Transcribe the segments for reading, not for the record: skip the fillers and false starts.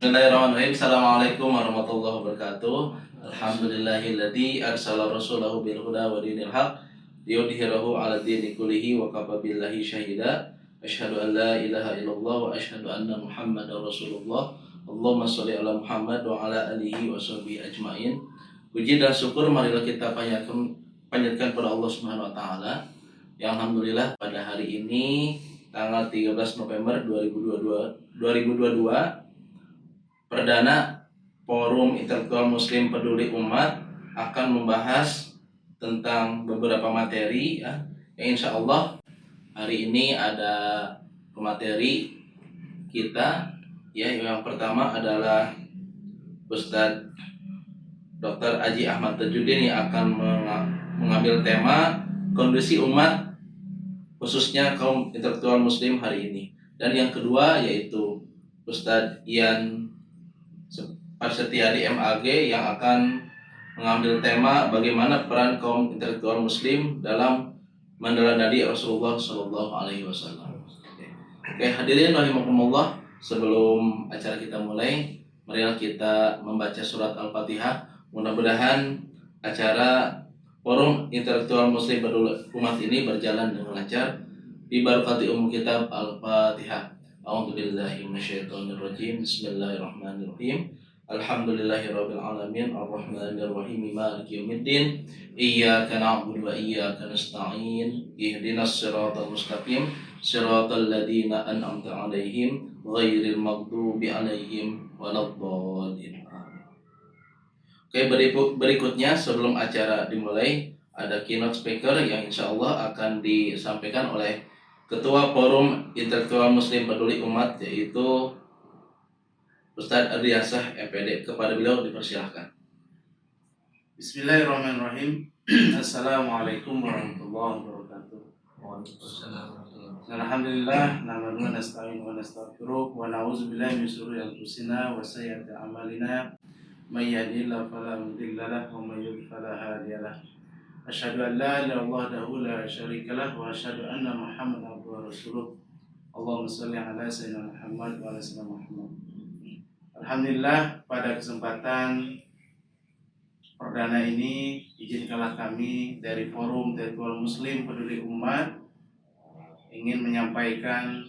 Bismillahirrahmanirrahim. Assalamualaikum warahmatullahi wabarakatuh. Alhamdulillahilladzi arsala rasulahu bil huda wa dinil haq liyudhhirahu 'ala dini kullihi wa kafa billahi syahida. Asyhadu an la ilaha illallah wa asyhadu anna Muhammadar Rasulullah. Allahumma shalli ala Muhammad wa ala alihi wa sahbihi ajmain. Puji dan syukur marilah kita panjatkan pada Allah Subhanahu wa taala. Yang alhamdulillah pada hari ini tanggal 13 November 2022 Perdana Forum Intelektual Muslim Peduli Umat akan membahas tentang beberapa materi ya. Insya Allah hari ini ada pemateri kita ya. Yang pertama adalah Ustadz Dr. Aji Ahmad Tajuddin yang akan mengambil tema kondisi umat khususnya kaum intelektual muslim hari ini. Dan yang kedua yaitu Ustadz Ian Arsetiadi MAG yang akan mengambil tema bagaimana peran kaum intelektual muslim dalam meneladani Rasulullah Shallallahu Alaihi Wasallam. Oke, hadirin rahimakumullah, sebelum acara kita mulai, marilah kita membaca surat Al-Fatihah. Mudah-mudahan acara Forum Intelektual Muslim Peduli Umat ini berjalan dengan lancar bi barakati kitab Al-Fatihah. A'udzubillahi minasyaitonirrajim. Bismillahirrahmanirrahim. Alhamdulillahirabbil alamin arrahmanir rahim maliki yaumiddin iyyaka na'budu wa iyyaka nasta'in ihdinas siratal mustaqim siratal ladzina an'amta 'alaihim ghairil maghdubi 'alaihim waladdallin. Oke, berikutnya sebelum acara dimulai ada keynote speaker yang insyaallah akan disampaikan oleh Ketua Forum Intelektual Muslim Peduli Umat yaitu Ustadz Adriansah MPD. Kepada beliau dipersilahkan. Bismillahirrahmanirrahim. Assalamualaikum warahmatullahi wabarakatuh. Alhamdulillah, nahmaduhu wa nasta'inuhu wa nastaghfiruh wa na'udzu billahi min shururi anfusina wa sayyiati a'malina. May yahdihillahu fala mudilla lahu wa may yudlil fala hadiya lahu. Asyhadu an la ilaha illallah wahdahu la syarika lahu wa asyhadu anna Muhammadan abduhu wa rasuluh. Allahumma shalli ala sayyidina Muhammad wa ala sayyidina Muhammad. Alhamdulillah, pada kesempatan perdana ini izinkanlah kami dari Forum Intelektual Muslim Peduli Umat ingin menyampaikan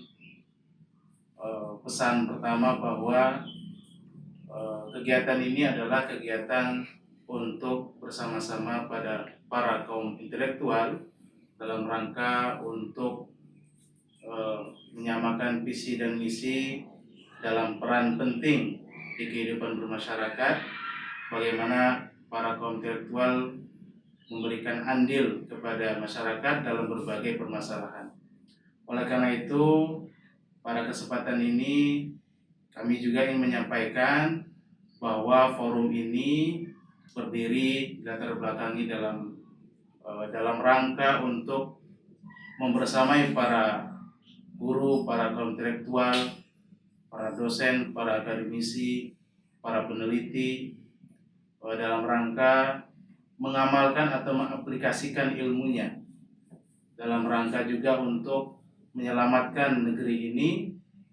pesan pertama bahwa kegiatan ini adalah kegiatan untuk bersama-sama pada para kaum intelektual dalam rangka untuk menyamakan visi dan misi dalam peran penting di kehidupan bermasyarakat, bagaimana para kaum intelektual memberikan andil kepada masyarakat dalam berbagai permasalahan. Oleh karena itu, pada kesempatan ini kami juga ingin menyampaikan bahwa forum ini berdiri latar belakangi dalam rangka untuk membersamai para guru, para kaum intelektual, para dosen, para akademisi, para peneliti dalam rangka mengamalkan atau mengaplikasikan ilmunya dalam rangka juga untuk menyelamatkan negeri ini,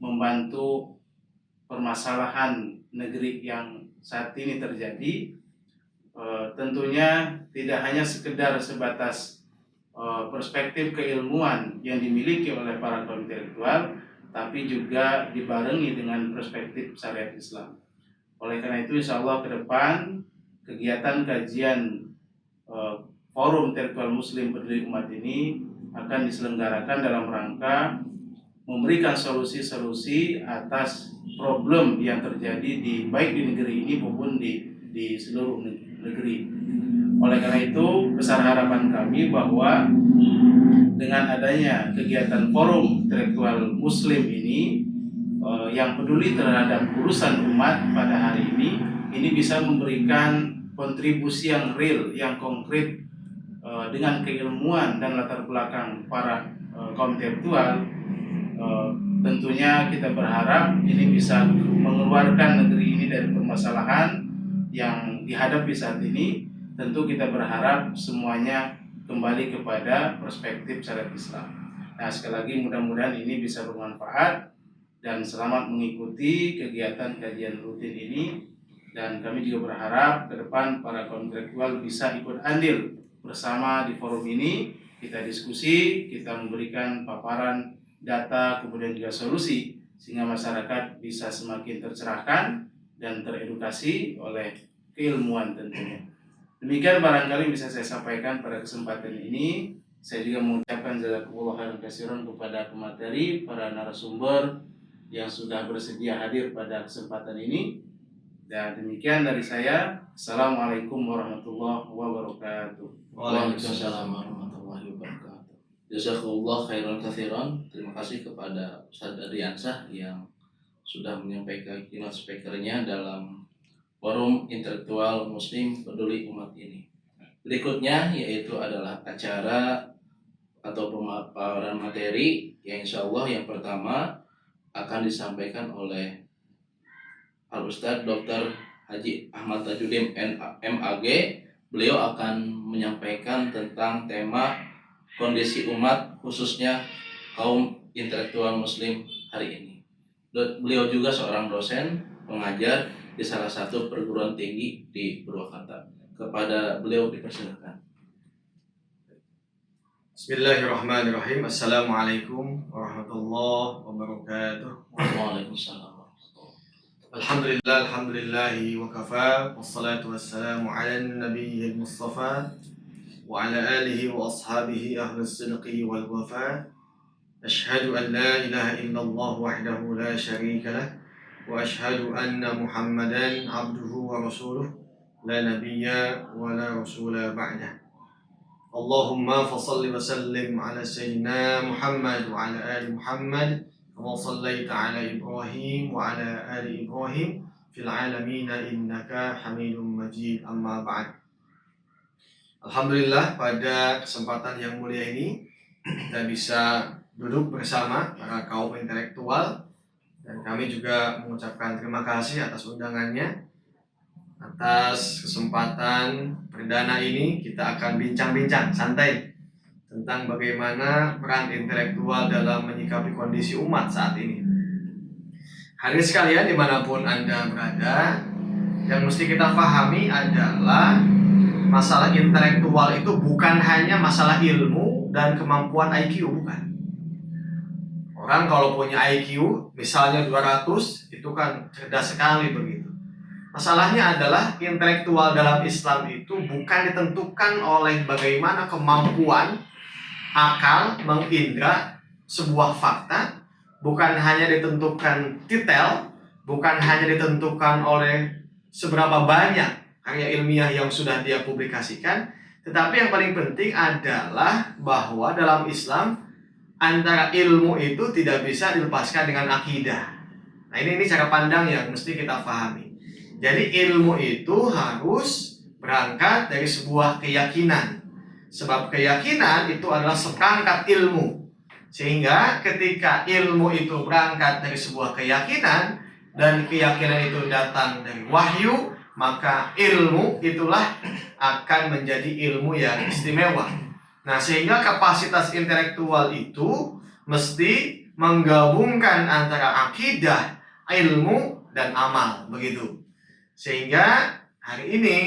membantu permasalahan negeri yang saat ini terjadi. Tentunya tidak hanya sekedar sebatas perspektif keilmuan yang dimiliki oleh para kaum intelektual, tapi juga dibarengi dengan perspektif syariat Islam. Oleh karena itu, insya Allah ke depan kegiatan kajian Forum Intelektual Muslim Peduli Umat ini akan diselenggarakan dalam rangka memberikan solusi-solusi atas problem yang terjadi baik di negeri ini maupun di seluruh negeri. Oleh karena itu, besar harapan kami bahwa dengan adanya kegiatan Forum Intelektual Muslim ini yang peduli terhadap urusan umat pada hari ini bisa memberikan kontribusi yang real, yang konkret dengan keilmuan dan latar belakang para kaum intelektual. Tentunya kita berharap ini bisa mengeluarkan negeri ini dari permasalahan yang dihadapi saat ini. Tentu kita berharap semuanya kembali kepada perspektif syariat Islam. Nah, sekali lagi mudah-mudahan ini bisa bermanfaat dan selamat mengikuti kegiatan kajian rutin ini. Dan kami juga berharap ke depan para kontraktual bisa ikut andil bersama di forum ini. Kita diskusi, kita memberikan paparan data, kemudian juga solusi, sehingga masyarakat bisa semakin tercerahkan dan teredukasi oleh keilmuan tentunya. Demikian barangkali bisa saya sampaikan pada kesempatan ini. Saya juga mengucapkan jazakumullah khairan katsiran kepada pemateri, para narasumber yang sudah bersedia hadir pada kesempatan ini. Dan demikian dari saya. Assalamualaikum warahmatullahi wabarakatuh. Waalaikumsalam warahmatullahi wabarakatuh. Jazakallah khairan katsiran. Terima kasih kepada Ustaz Adriansah yang sudah menyampaikan keynote speakernya dalam forum intelektual muslim peduli umat ini. Berikutnya yaitu adalah acara atau pemaparan materi yang insya Allah yang pertama akan disampaikan oleh Al-Ustadz Dr. Haji Ahmad Tajuddin MAG. Beliau akan menyampaikan tentang tema kondisi umat khususnya kaum intelektual muslim hari ini. Beliau juga seorang dosen pengajar di salah satu perguruan tinggi di Purwakarta. Kepada beliau dipersilakan. Bismillahirrahmanirrahim. Assalamualaikum warahmatullahi wabarakatuh. Waalaikumsalam. Alhamdulillahi wa kafa. Wassalatu wassalamu ala nabiyyil mustafa wa ala alihi wa ashabihi ahlus sidqi wal wafa. Ashhadu an la ilaha illallah wahdahu la syarika lah wa ashhadu anna Muhammadan abduhu wa rasuluh la nabiyya wa la rasula ba'dah. Allahumma fasalli wa sallim ala sayyidina Muhammad wa ala ali Muhammad kama sallaita ala Ibrahim wa ala ali Ibrahim fil alamin innaka Hamidum Majid. Amma ba'd. Alhamdulillah, pada kesempatan yang mulia ini kita bisa duduk bersama para kaum intelektual, dan kami juga mengucapkan terima kasih atas undangannya. Atas kesempatan perdana ini kita akan bincang-bincang santai tentang bagaimana peran intelektual dalam menyikapi kondisi umat saat ini. Hadirin sekalian dimanapun Anda berada, yang mesti kita pahami adalah masalah intelektual itu bukan hanya masalah ilmu dan kemampuan IQ, bukan. Orang kalau punya IQ misalnya 200 itu kan cerdas sekali begitu. Masalahnya adalah intelektual dalam Islam itu bukan ditentukan oleh bagaimana kemampuan akal mengindra sebuah fakta, bukan hanya ditentukan detail, bukan hanya ditentukan oleh seberapa banyak karya ilmiah yang sudah dia publikasikan, tetapi yang paling penting adalah bahwa dalam Islam antara ilmu itu tidak bisa dilepaskan dengan akidah. Nah, ini cara pandang yang mesti kita pahami. Jadi ilmu itu harus berangkat dari sebuah keyakinan. Sebab keyakinan itu adalah seperangkat ilmu. Sehingga ketika ilmu itu berangkat dari sebuah keyakinan dan keyakinan itu datang dari wahyu, maka ilmu itulah akan menjadi ilmu yang istimewa. Nah, sehingga kapasitas intelektual itu mesti menggabungkan antara akidah, ilmu, dan amal, begitu. Sehingga hari ini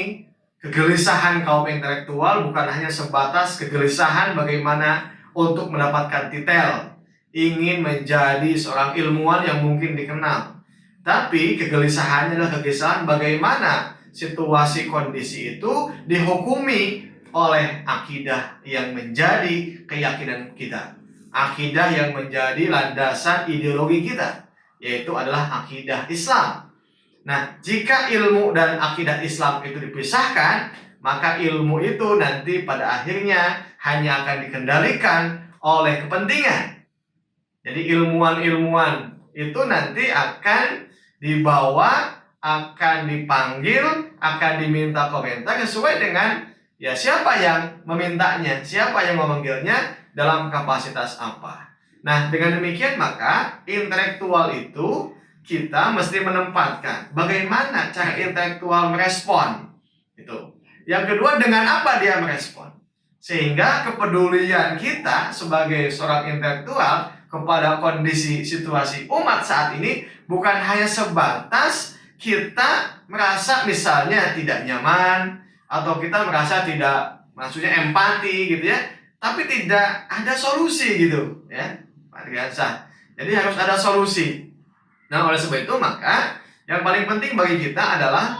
kegelisahan kaum intelektual bukan hanya sebatas kegelisahan bagaimana untuk mendapatkan titel, ingin menjadi seorang ilmuwan yang mungkin dikenal. Tapi kegelisahannya adalah kegelisahan bagaimana situasi kondisi itu dihukumi oleh akidah yang menjadi keyakinan kita, akidah yang menjadi landasan ideologi kita, yaitu adalah akidah Islam. Nah, jika ilmu dan akidah Islam itu dipisahkan, maka ilmu itu nanti pada akhirnya hanya akan dikendalikan oleh kepentingan. Jadi ilmuwan-ilmuwan itu nanti akan dibawa, akan dipanggil, akan diminta komentar sesuai dengan ya siapa yang memintanya, siapa yang memanggilnya, dalam kapasitas apa. Nah, dengan demikian maka intelektual itu kita mesti menempatkan bagaimana cara intelektual merespon itu. Yang kedua, dengan apa dia merespon, sehingga kepedulian kita sebagai seorang intelektual kepada kondisi situasi umat saat ini bukan hanya sebatas kita merasa misalnya tidak nyaman atau kita merasa tidak, maksudnya empati gitu ya, tapi tidak ada solusi gitu ya, Pak Triansah. Jadi harus ada solusi. Nah, oleh sebab itu maka yang paling penting bagi kita adalah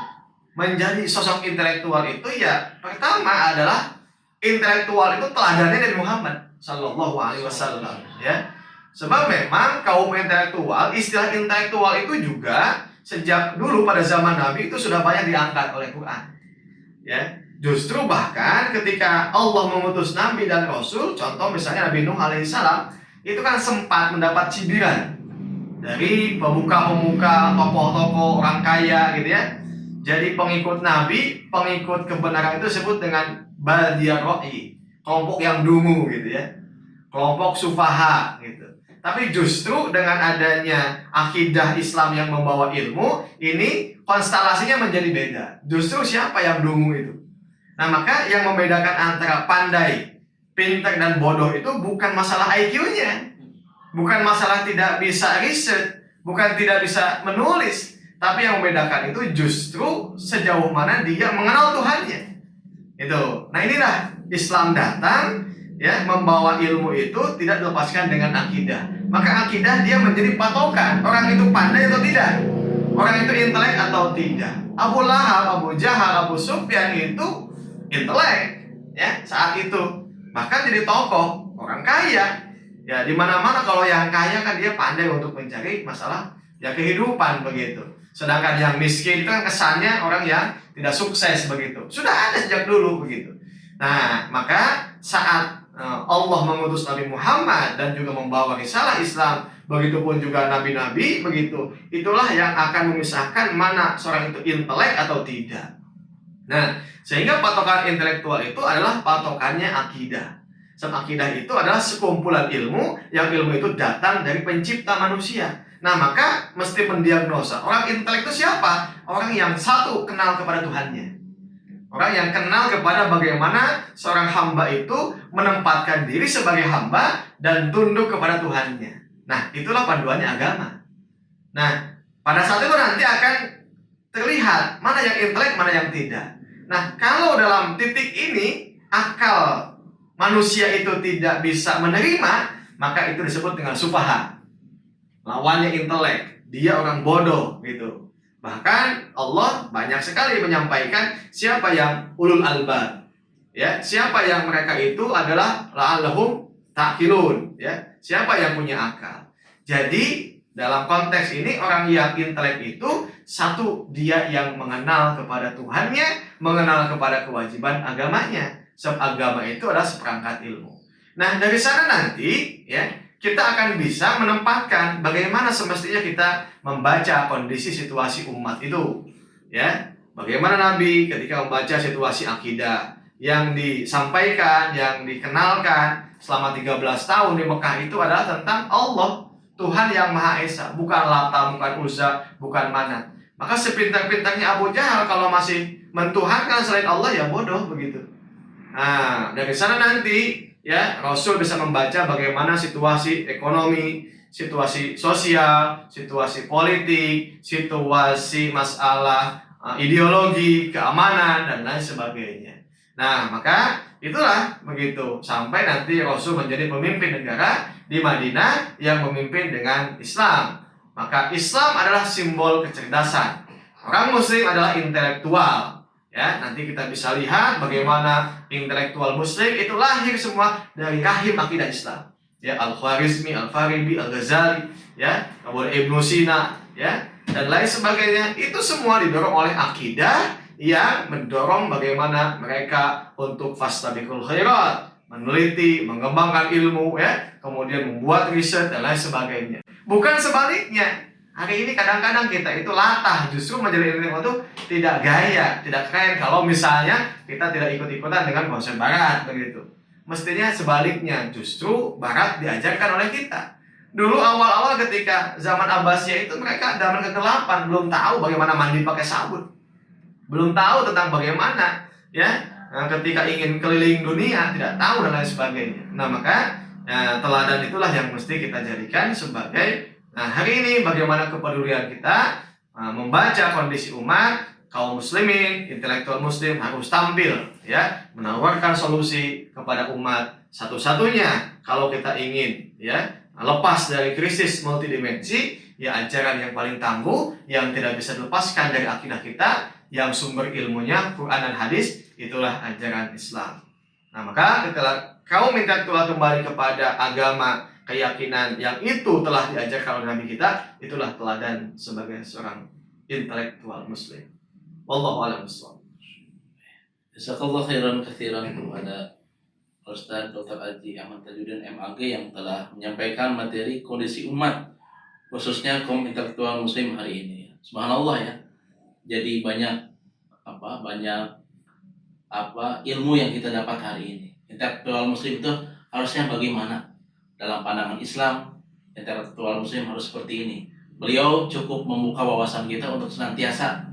menjadi sosok intelektual itu ya pertama adalah intelektual itu teladannya dari Muhammad Sallallahu Alaihi Wasallam ya. Sebab memang kaum intelektual, istilah intelektual itu juga sejak dulu pada zaman Nabi itu sudah banyak diangkat oleh Quran ya. Justru bahkan ketika Allah mengutus Nabi dan Rasul, contoh misalnya Nabi Nuh alaihissalam, itu kan sempat mendapat cibiran dari pemuka-pemuka, tokoh-tokoh orang kaya gitu ya. Jadi pengikut Nabi, pengikut kebenaran itu disebut dengan Badiyar Ra'i, kelompok yang dungu gitu ya, kelompok sufaha gitu. Tapi justru dengan adanya akidah Islam yang membawa ilmu, ini konstelasinya menjadi beda. Justru siapa yang dungu itu? Nah, maka yang membedakan antara pandai, pintar, dan bodoh itu bukan masalah IQ-nya, bukan masalah tidak bisa riset, bukan tidak bisa menulis, tapi yang membedakan itu justru sejauh mana dia mengenal Tuhannya. Itu. Nah, inilah Islam datang ya, membawa ilmu itu tidak dilepaskan dengan akidah. Maka akidah dia menjadi patokan orang itu pandai atau tidak, orang itu intelek atau tidak. Abu Lahab, Abu Jahal, Abu Sufyan itu intelek ya saat itu, bahkan jadi tokoh orang kaya ya. Di mana-mana kalau yang kaya kan dia pandai untuk mencari masalah ya kehidupan begitu. Sedangkan yang miskin itu kan kesannya orang yang tidak sukses begitu. Sudah ada sejak dulu begitu. Nah, maka saat Allah mengutus Nabi Muhammad dan juga membawa risalah Islam, begitupun juga nabi-nabi begitu. Itulah yang akan memisahkan mana seorang itu intelek atau tidak. Nah, sehingga patokan intelektual itu adalah patokannya akidah. Sebab akidah itu adalah sekumpulan ilmu, yang ilmu itu datang dari pencipta manusia. Nah, maka mesti mendiagnosa orang intelek itu siapa? Orang yang satu kenal kepada Tuhannya. Orang yang kenal kepada bagaimana seorang hamba itu menempatkan diri sebagai hamba dan tunduk kepada Tuhannya. Nah, itulah panduannya agama. Nah, pada saat itu nanti akan terlihat mana yang intelek, mana yang tidak. Nah, kalau dalam titik ini akal manusia itu tidak bisa menerima, maka itu disebut dengan sufaha. Lawannya intelek, dia orang bodoh gitu. Bahkan Allah banyak sekali menyampaikan siapa yang ulul albab. Ya, siapa yang mereka itu adalah la'allahum ta'qilun, ya. Siapa yang punya akal. Jadi, dalam konteks ini orang yang intelek itu satu, dia yang mengenal kepada Tuhannya, mengenal kepada kewajiban agamanya. Sebab agama itu adalah seperangkat ilmu. Nah, dari sana nanti ya kita akan bisa menempatkan bagaimana semestinya kita membaca kondisi situasi umat itu. Ya, bagaimana Nabi ketika membaca situasi akidah yang disampaikan, yang dikenalkan selama 13 tahun di Mekah itu adalah tentang Allah, Tuhan yang Maha Esa, bukan Lata, bukan Uzza, bukan Manat. Maka sepintar-pintarnya Abu Jahal kalau masih mentuhankan selain Allah ya bodoh begitu. Nah, dari sana nanti ya Rasul bisa membaca bagaimana situasi ekonomi, situasi sosial, situasi politik, situasi masalah ideologi, keamanan, dan lain sebagainya. Nah, maka itulah begitu sampai nanti Rasul menjadi pemimpin negara di Madinah yang memimpin dengan Islam. Maka Islam adalah simbol kecerdasan. Orang Muslim adalah intelektual. Ya, nanti kita bisa lihat bagaimana intelektual Muslim itu lahir semua dari rahim akidah Islam. Ya, Al-Khwarizmi, Al-Farabi, Al-Ghazali, ya, kemudian Ibnu Sina, ya, dan lain sebagainya. Itu semua didorong oleh akidah yang mendorong bagaimana mereka untuk fastabiqul khairat, meneliti, mengembangkan ilmu, ya, kemudian membuat riset dan lain sebagainya. Bukan sebaliknya. Hari ini kadang-kadang kita itu latah, justru menjadi ilmu itu tidak gaya, tidak keren kalau misalnya kita tidak ikut-ikutan dengan konsep Barat begitu. Mestinya sebaliknya, justru Barat diajarkan oleh kita. Dulu awal-awal ketika zaman Abbasiyah itu mereka zaman kegelapan, belum tahu bagaimana mandi pakai sabun, belum tahu tentang bagaimana ya ketika ingin keliling dunia, tidak tahu dan lain sebagainya. Nah, maka Nah, teladan itulah yang mesti kita jadikan sebagai hari ini bagaimana kepedulian kita membaca kondisi umat, kaum muslimin, intelektual muslim harus tampil ya, menawarkan solusi kepada umat. Satu-satunya kalau kita ingin ya lepas dari krisis multidimensi, ya ajaran yang paling tangguh yang tidak bisa dilepaskan dari akidah kita, yang sumber ilmunya Quran dan hadis, itulah ajaran Islam. Nah, maka ketika kaum intelektual kembali kepada agama, keyakinan yang itu telah diajarkan oleh Nabi kita, itulah teladan sebagai seorang intelektual muslim. Wallahu a'lam bishawab. Jazakallah khairan katsiran kepada Ustaz Dr. Haji Ahmad Tajuddin MAG yang telah menyampaikan materi kondisi umat, khususnya kaum intelektual muslim hari ini. Subhanallah ya. Jadi banyak ilmu yang kita dapat hari ini. Intelektual muslim itu harusnya bagaimana? Dalam pandangan Islam, intelektual muslim harus seperti ini. Beliau cukup membuka wawasan kita untuk senantiasa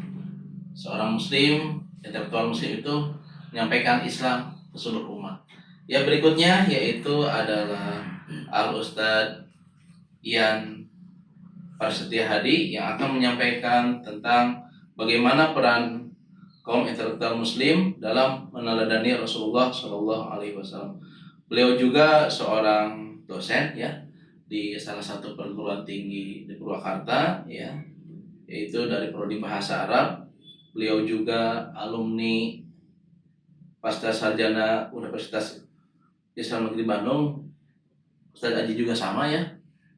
seorang muslim, intelektual muslim itu menyampaikan Islam ke seluruh umat. Ya, berikutnya yaitu adalah Al-Ustadz Ian Prasetya Hadi yang akan menyampaikan tentang bagaimana peran kaum intelektual muslim dalam meneladani Rasulullah Shallallahu Alaihi Wasallam. Beliau juga seorang dosen ya di salah satu perguruan tinggi di Purwakarta ya, yaitu dari prodi bahasa Arab. Beliau juga alumni pasca sarjana Universitas Islam Negeri Bandung. Ustaz Aji juga sama ya.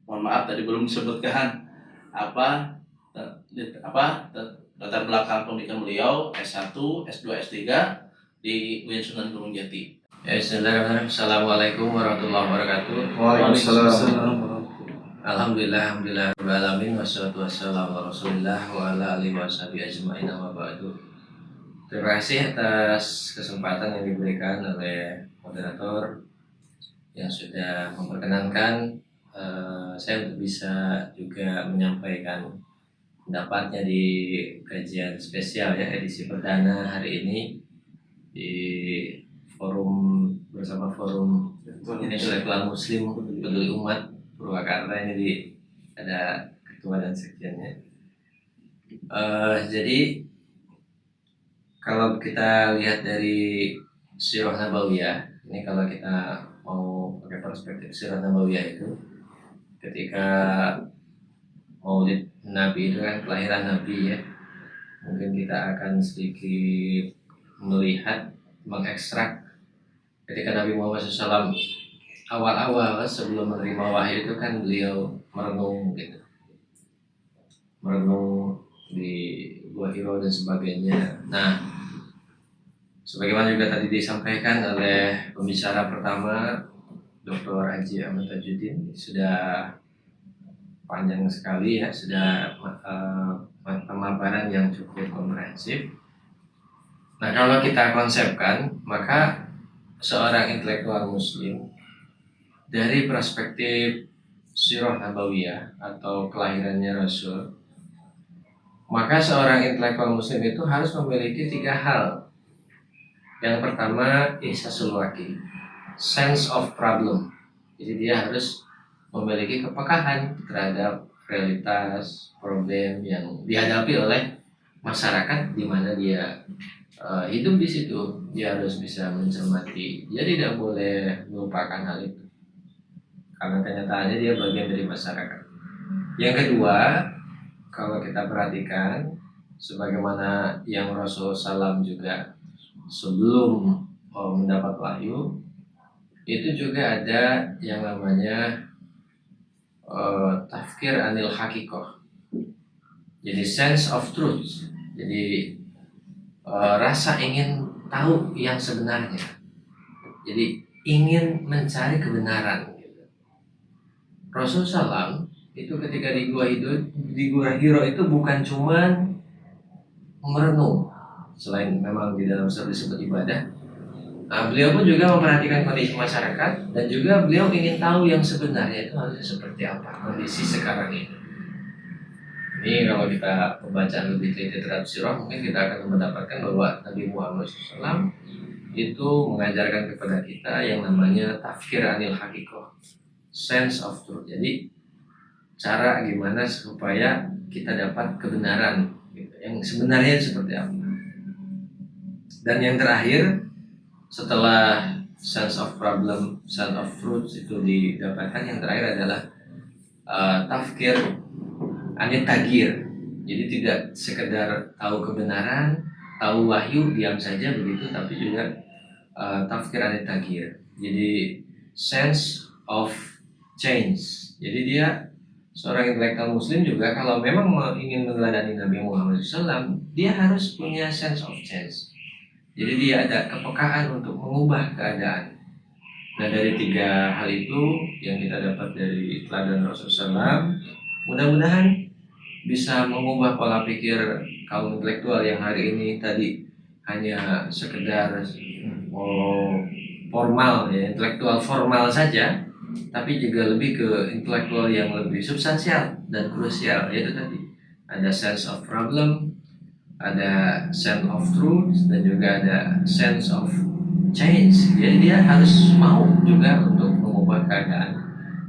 Mohon maaf tadi belum disebutkan latar belakang pendidikan beliau, S1, S2, S3 di UIN Sunan Gunung Jati. Ya, bismillahirrahmanirrahim. Assalamualaikum warahmatullahi wabarakatuh. Waalaikumsalam. Alhamdulillah, rabbil alamin, wassalatu wassalamu ala Rasulillah wa ala alihi washabihi ajmain, amma ba'du. Terima kasih atas kesempatan yang diberikan oleh moderator yang sudah memperkenankan saya untuk bisa juga menyampaikan pendapatnya di kajian spesial ya, edisi perdana hari ini di bersama forum intelektual muslim peduli umat Purwakarta. Ini ada ketua dan sekjennya. Jadi kalau kita lihat dari Sirah Nabawiyah, ini kalau kita mau pakai perspektif Sirah Nabawiyah itu, ketika Maulid Nabi itu kan kelahiran Nabi ya, mungkin kita akan sedikit melihat, mengekstrak ketika Nabi Muhammad SAW awal-awal sebelum menerima wahyu itu kan beliau merenung gitu, merenung di Gua Hiro dan sebagainya. Nah, sebagaimana juga tadi disampaikan oleh pembicara pertama Dr. Haji Ahmad Tajuddin, sudah panjang sekali ya, sudah pemaparan yang cukup komprehensif. Nah, kalau kita konsepkan, maka seorang intelektual muslim dari perspektif Sirah Nabawiyah atau kelahirannya Rasul, maka seorang intelektual muslim itu harus memiliki 3 hal. Yang pertama, ihsasul waqi', sense of problem. Jadi dia harus memiliki kepekaan terhadap realitas, problem yang dihadapi oleh masyarakat di mana dia hidup di situ. Dia harus bisa mencermati. Dia tidak boleh melupakan hal itu, karena kenyataannya dia bagian dari masyarakat. Yang kedua, kalau kita perhatikan, sebagaimana yang Rasulullah SAW juga sebelum mendapat wahyu, itu juga ada yang namanya tafkir anil hakikoh. Jadi sense of truth. Jadi rasa ingin tahu yang sebenarnya. Jadi ingin mencari kebenaran. Rasulullah SAW itu ketika di Gua Hiro itu bukan cuman merenung, selain memang di dalam surah disebut ibadah. Nah, beliau pun juga memperhatikan kondisi masyarakat dan juga beliau ingin tahu yang sebenarnya itu harusnya seperti apa kondisi sekarang ini. Ini kalau kita pembacaan lebih teliti terhadap sirah, mungkin kita akan mendapatkan bahwa Nabi Muhammad SAW itu mengajarkan kepada kita yang namanya tafkir anil hakikoh, sense of truth. Jadi cara gimana supaya kita dapat kebenaran gitu, yang sebenarnya seperti apa. Dan yang terakhir, setelah sense of problem, sense of truth itu didapatkan, yang terakhir adalah tafkir anit tagir. Jadi tidak sekedar tahu kebenaran, tahu wahyu, diam saja begitu, tapi juga tafkir anit tagir. Jadi sense of change. Jadi dia seorang intelektual muslim juga kalau memang ingin meneladani Nabi Muhammad SAW, dia harus punya sense of change. Jadi dia ada kepekaan untuk mengubah keadaan. Nah, dari 3 hal itu yang kita dapat dari teladan Rasulullah SAW, mudah-mudahan bisa mengubah pola pikir kaum intelektual yang hari ini tadi hanya sekedar formal ya, intelektual formal saja, tapi juga lebih ke intelektual yang lebih substansial dan krusial, yaitu tadi ada sense of problem, ada sense of truth, dan juga ada sense of change. Jadi dia harus mau juga untuk mengubah keadaan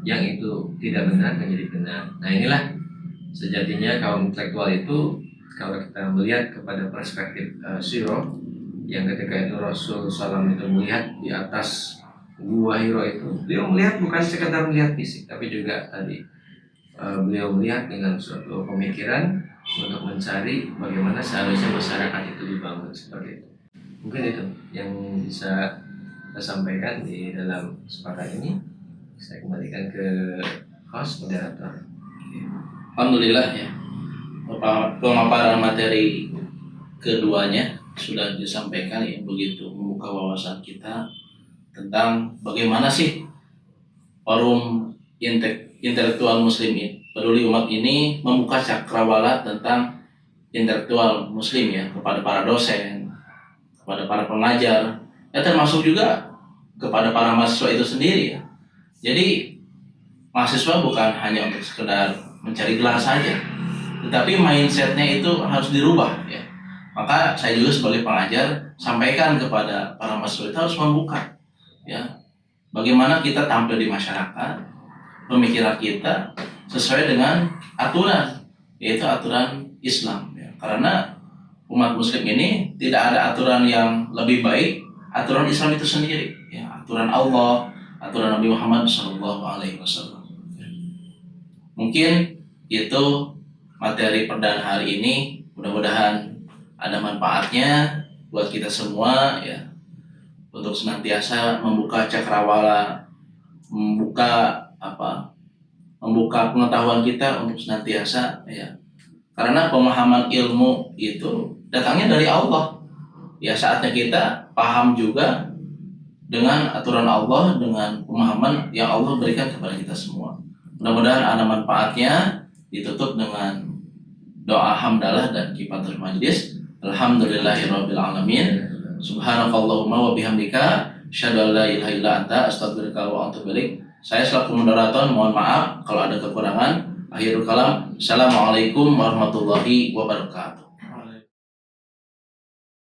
yang itu tidak benar menjadi benar. Nah, inilah sejatinya kaum intelektual itu, kalau kita melihat kepada perspektif Sirah, yang ketika itu Rasul SAW itu melihat di atas gua Hiro itu, beliau melihat bukan sekedar melihat fisik, tapi juga tadi beliau melihat dengan suatu pemikiran untuk mencari bagaimana seharusnya masyarakat itu dibangun seperti itu. Mungkin itu yang bisa saya sampaikan di dalam kesempatan ini. Saya kembalikan ke host moderator. Alhamdulillah ya, pemaparan materi keduanya sudah disampaikan, yang begitu membuka wawasan kita tentang bagaimana sih forum intelektual muslim peduli umat ini membuka cakrawala tentang intelektual muslim ya, kepada para dosen, kepada para pengajar, ya termasuk juga kepada para mahasiswa itu sendiri ya. Jadi mahasiswa bukan hanya untuk sekedar mencari gelar saja, tetapi mindsetnya itu harus dirubah ya. Maka saya juga sebagai pengajar sampaikan kepada para mahasiswa itu harus membuka ya, bagaimana kita tampil di masyarakat, pemikiran kita sesuai dengan aturan, yaitu aturan Islam ya. Karena umat muslim ini tidak ada aturan yang lebih baik, aturan Islam itu sendiri ya, aturan Allah, aturan Nabi Muhammad SAW. Mungkin itu materi perdana hari ini, mudah-mudahan ada manfaatnya buat kita semua ya, untuk senantiasa membuka cakrawala, membuka pengetahuan kita untuk senantiasa ya, karena pemahaman ilmu itu datangnya dari Allah ya. Saatnya kita paham juga dengan aturan Allah, dengan pemahaman yang Allah berikan kepada kita semua. Mudah-mudahan ada manfaatnya. Ditutup dengan doa hamdalah dan kifatul majlis. Alhamdulillahirabbil alamin. Subhanakallahumma wa bihamdika asyhadu an la ilaha illa anta astaghfiruka wa atubu ilaik. Saya selaku moderator mohon maaf kalau ada kekurangan. Akhirul kalam. Assalamualaikum warahmatullahi wabarakatuh.